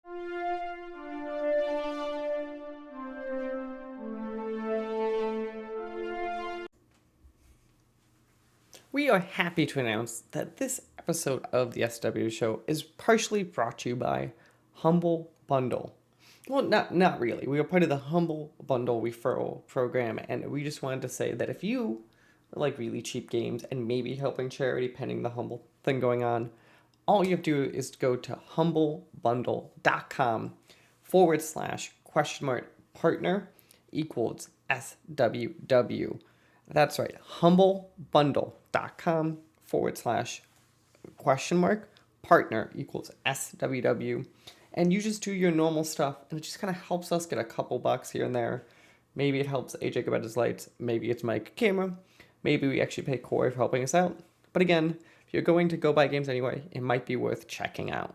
We are happy to announce that this episode of the SWW show is partially brought to you by Humble Bundle. Well, not really. We are part of the Humble Bundle referral program, and we just wanted to say that if you like really cheap games and maybe helping charity pending the Humble thing going on, all you have to do is go to humblebundle.com/partner equals SWW. That's right, humblebundle.com/partner equals SWW. And you just do your normal stuff, and it just kind of helps us get a couple bucks here and there. Maybe it helps AJ get his lights, maybe it's Mike camera, maybe we actually pay Corey for helping us out. But again, if you're going to go buy games anyway, it might be worth checking out.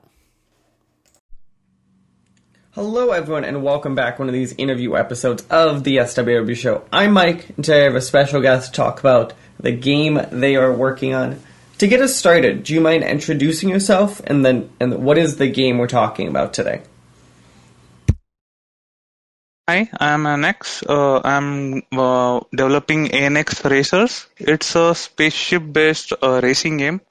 Hello everyone, and welcome back one of these interview episodes of the SWW show. I'm Mike, and today I have a special guest to talk about the game they are working on. To get us started, do you mind introducing yourself, and what is the game we're talking about today? Hi, I'm ANX. I'm developing ANXRacers. It's a spaceship-based racing game.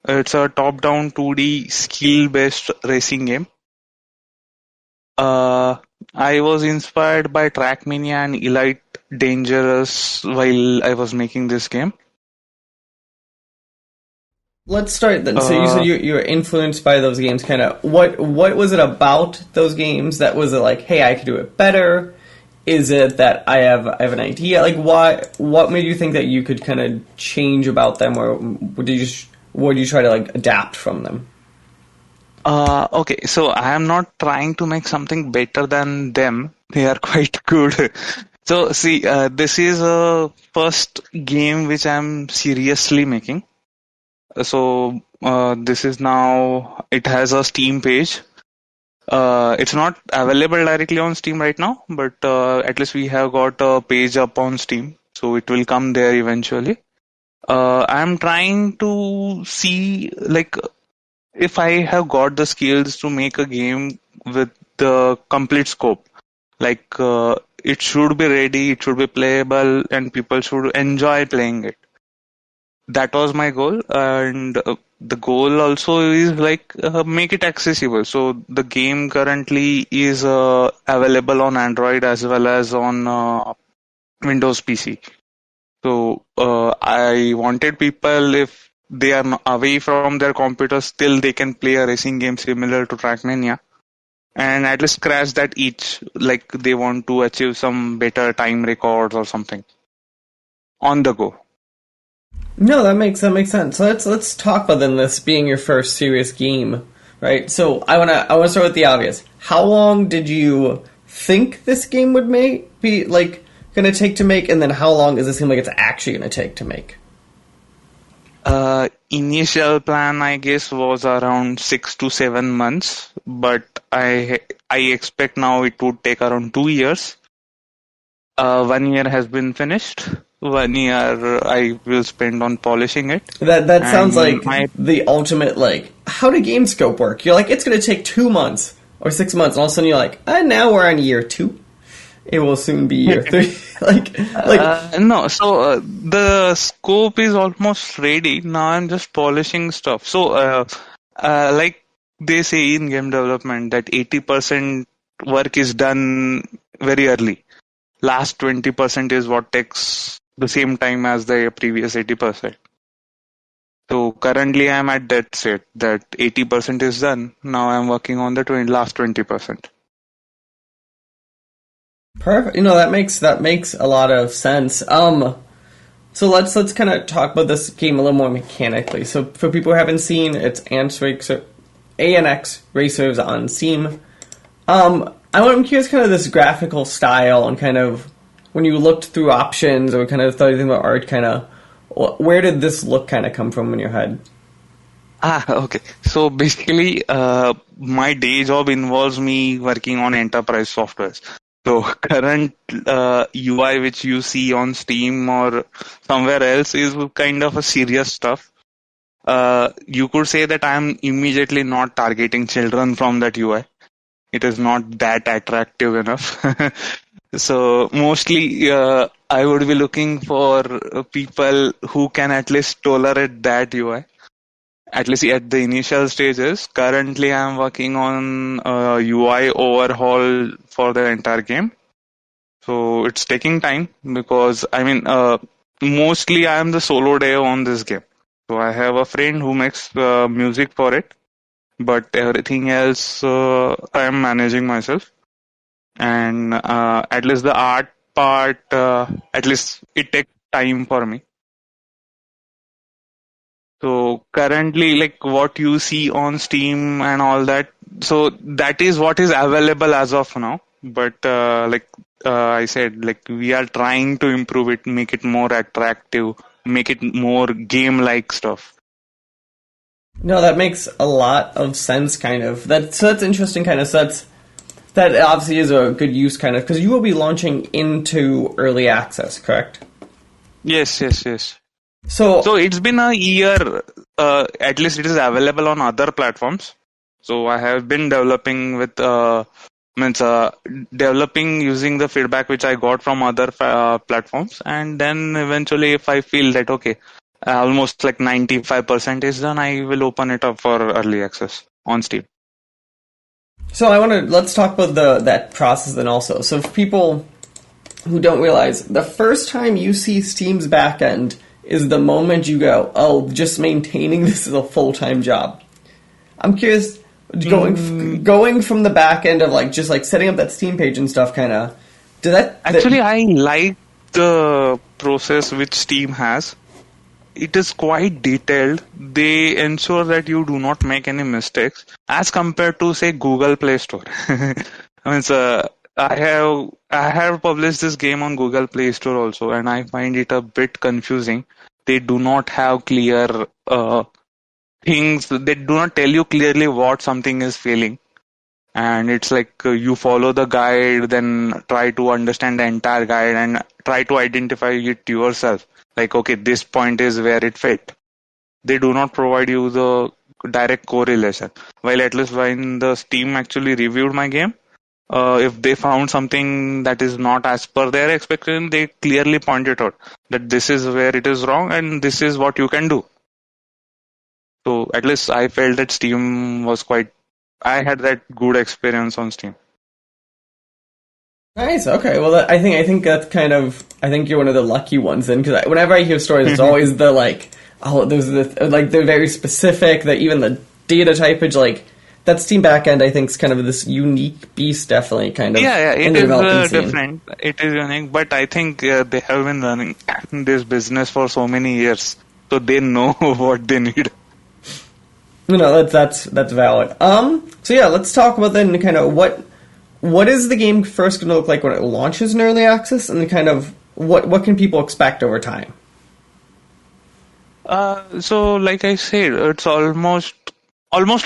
It's a top-down 2D skill-based racing game. I was inspired by Trackmania and Elite Dangerous while I was making this game. Let's start then. So you said you were influenced by those games. Kind of what was it about those games that was it like? Hey, I could do it better. Is it that I have an idea? Like, what made you think that you could kind of change about them, or did you try to like adapt from them? Okay, so I am not trying to make something better than them. They are quite good. So see, this is a first game which I'm seriously making. So this is now, it has a Steam page. It's not available directly on Steam right now, but at least we have got a page up on Steam, so it will come there eventually. I'm trying to see like if I have got the skills to make a game with the complete scope. Like it should be ready, it should be playable, and people should enjoy playing it. That was my goal, and the goal also is like make it accessible. So the game currently is available on Android as well as on Windows PC. So I wanted people, if they are away from their computers, still they can play a racing game similar to Trackmania, and at least scratch that itch, like they want to achieve some better time records or something on the go. No, that makes sense. So let's talk about then this being your first serious game, right? So I wanna start with the obvious. How long did you think this game would be like gonna take to make, and then how long does it seem like it's actually gonna take to make? Initial plan, I guess, was around 6 to 7 months, but I expect now it would take around 2 years. 1 year has been finished. 1 year I will spend on polishing it. That sounds like the ultimate, like, how do game scope work? You're like, it's going to take 2 months or 6 months, and all of a sudden you're like, now we're on year 2. It will soon be year 3. No, so the scope is almost ready. Now I'm just polishing stuff. So, like they say in game development that 80% work is done very early. Last 20% is what takes the same time as the previous 80%. So currently I'm at that set that 80% is done. Now I'm working on the last 20%. Perfect. That makes a lot of sense. So let's kind of talk about this game a little more mechanically. So for people who haven't seen, it's ANXRacers on Steam. I'm curious, kind of this graphical style, and kind of when you looked through options or kind of thought anything about art, kind of where did this look kind of come from in your head? Okay. So basically, my day job involves me working on enterprise softwares. So current UI which you see on Steam or somewhere else is kind of a serious stuff. You could say that I'm immediately not targeting children from that UI. It is not that attractive enough. So mostly, I would be looking for people who can at least tolerate that UI, at least at the initial stages. Currently, I'm working on a UI overhaul for the entire game. So it's taking time because, mostly I am the solo dev on this game. So I have a friend who makes music for it, but everything else I am managing myself. And at least the art part, at least it takes time for me. So currently, like what you see on Steam and all that, so that is what is available as of now. But I said, like we are trying to improve it, make it more attractive, make it more game-like stuff. No, that makes a lot of sense, kind of. That's interesting, kind of. So that obviously is a good use, kind of, because you will be launching into early access, correct? Yes, yes, yes. So So it's been a year. At least it is available on other platforms. So I have been developing with means developing using the feedback which I got from other platforms, and then eventually, if I feel that okay, almost like 95% is done, I will open it up for early access on Steam. So let's talk about that process then also. So for people who don't realize, the first time you see Steam's backend is the moment you go, oh, just maintaining this is a full-time job. I'm curious, going from the back end of like just like setting up that Steam page and stuff, kind of. Actually, I like the process which Steam has. It is quite detailed. They ensure that you do not make any mistakes as compared to say Google Play Store. I have published this game on Google Play Store also, and I find it a bit confusing. They do not have clear things. They do not tell you clearly what something is failing. And it's like you follow the guide, then try to understand the entire guide and try to identify it yourself. Like, okay, this point is where it fit. They do not provide you the direct correlation. While at least when the Steam actually reviewed my game, if they found something that is not as per their expectation, they clearly pointed out that this is where it is wrong and this is what you can do. So at least I felt that Steam was quite. I had that good experience on Steam. Nice. Okay. Well, I think that's kind of. I think you're one of the lucky ones then, because whenever I hear stories, it's always the like, oh, those are the like they're very specific. That even the data typage, like that Steam backend, I think is kind of this unique beast. Definitely, kind of. Yeah, in it the is development scene. different. It is unique, but I think they have been running this business for so many years, so they know what they need. No, that's valid. So yeah, let's talk about then kind of what is the game first going to look like when it launches in early access, and then kind of what can people expect over time? So like I said, it's almost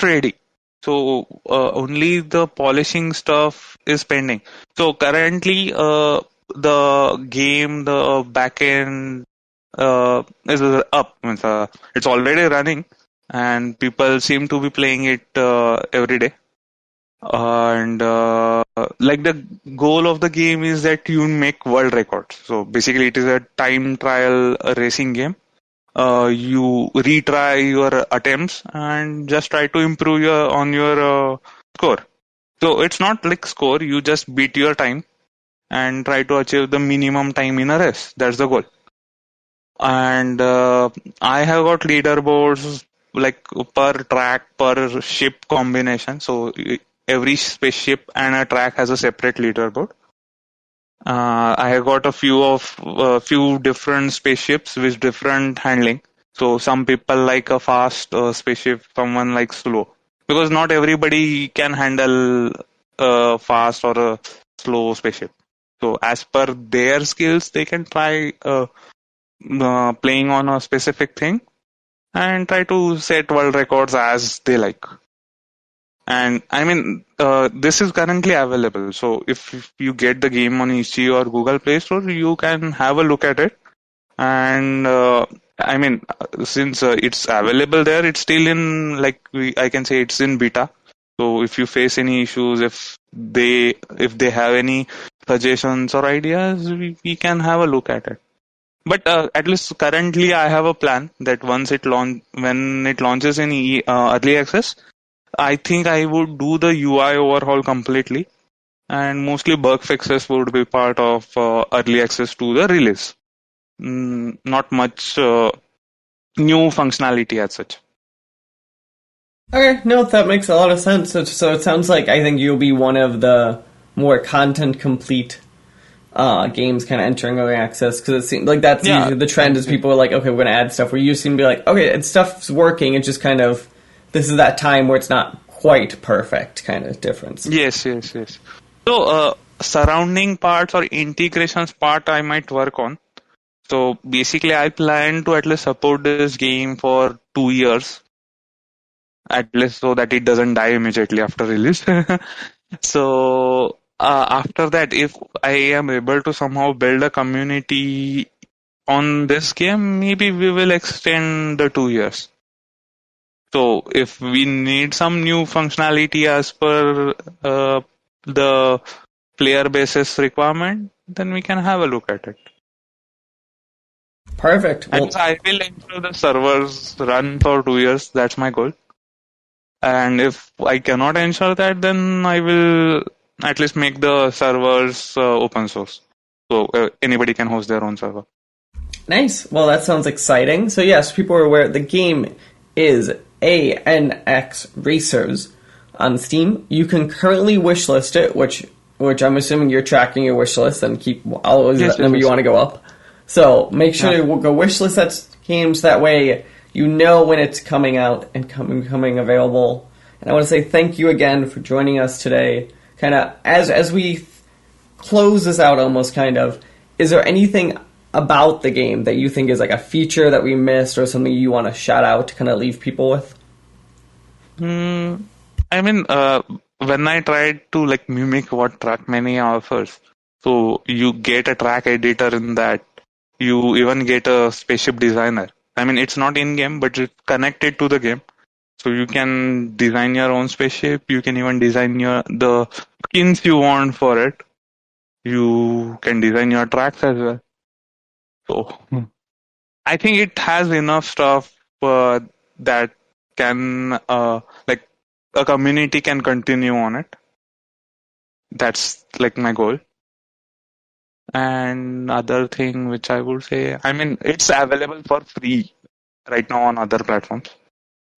ready. So only the polishing stuff is pending. So currently, the game, the backend is up. Means, it's already running, and people seem to be playing it every day. And like the goal of the game is that you make world records. So basically, it is a time trial racing game. You retry your attempts and just try to improve your score. So it's not like score, you just beat your time and try to achieve the minimum time in a race. That's the goal. And I have got leaderboards like per track, per ship combination. So every spaceship and a track has a separate leaderboard. I have got a few different spaceships with different handling. So some people like a fast spaceship, someone likes slow. Because not everybody can handle a fast or a slow spaceship. So as per their skills, they can try playing on a specific thing and try to set world records as they like. And this is currently available. So if you get the game on EC or Google Play Store, you can have a look at it. And since it's available there, it's still in I can say it's in beta. So if you face any issues, if they have any suggestions or ideas, we can have a look at it. But at least currently, I have a plan that when it launches in early access, I think I would do the UI overhaul completely, and mostly bug fixes would be part of early access to the release. Not much new functionality as such. Okay, no, that makes a lot of sense. So it sounds like I think you'll be one of the more content complete games kind of entering early access, because it seems like that's Yeah, usually the trend is people are like, okay, we're going to add stuff. Where you seem to be like, okay, stuff's working. It's just kind of, this is that time where it's not quite perfect kind of difference. yes, yes, yes. So surrounding parts or integrations part I might work on. So basically, I plan to at least support this game for 2 years, at least, so that it doesn't die immediately after release. So after that, if I am able to somehow build a community on this game, maybe we will extend the 2 years. So if we need some new functionality as per the player basis requirement, then we can have a look at it. Perfect. And Well, I will ensure the servers run for 2 years. That's my goal. And if I cannot ensure that, then I will at least make the servers open source. So anybody can host their own server. nice. Well, that sounds exciting. So yes, people are aware the game is ANXRacers on Steam. You can currently wishlist it, which I'm assuming you're tracking your wishlist and keep always Yes, that number yes, you yes. want to go up. So make sure Yeah. to go wishlist that games. That way you know when it's coming out and coming available. And I want to say thank you again for joining us today. Kind of as we close this out, almost kind of. Is there anything about the game that you think is like a feature that we missed, or something you want to shout out to kind of leave people with? I mean, when I tried to like mimic what Trackmania offers, so you get a track editor in that. You even get a spaceship designer. I mean, it's not in game, but it's connected to the game. So you can design your own spaceship. You can even design the skins you want for it. You can design your tracks as well. So I think it has enough stuff that can like a community can continue on it. That's like my goal. And other thing which I would say, I mean, it's available for free right now on other platforms.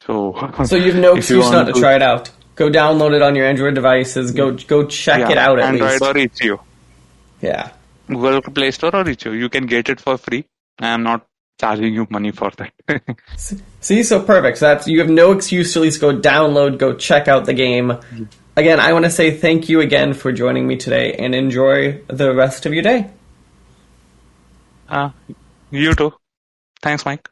So So you have no if you excuse not want to to, try it out. Go download it on your Android devices. Go check it yeah, out at Android least. or itch.io, Yeah. Google Play Store or itch.io, you can get it for free. I am not charging you money for that. See, so perfect. So that's, you have no excuse to at least go download, go check out the game. Again, I want to say thank you again for joining me today, and enjoy the rest of your day. uh, you too. Thanks, Mike.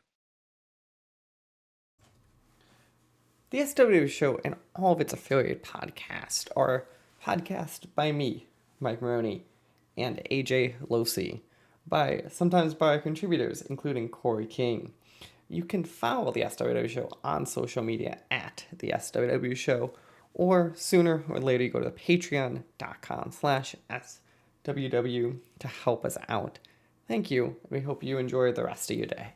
The SWW show and all of its affiliate podcasts are podcast by me, Mike Maroney, and AJ Losi, sometimes by contributors, including Corey King. You can follow the SWW show on social media at the SWW show, or sooner or later you go to patreon.com/SWW to help us out. Thank you. We hope you enjoy the rest of your day.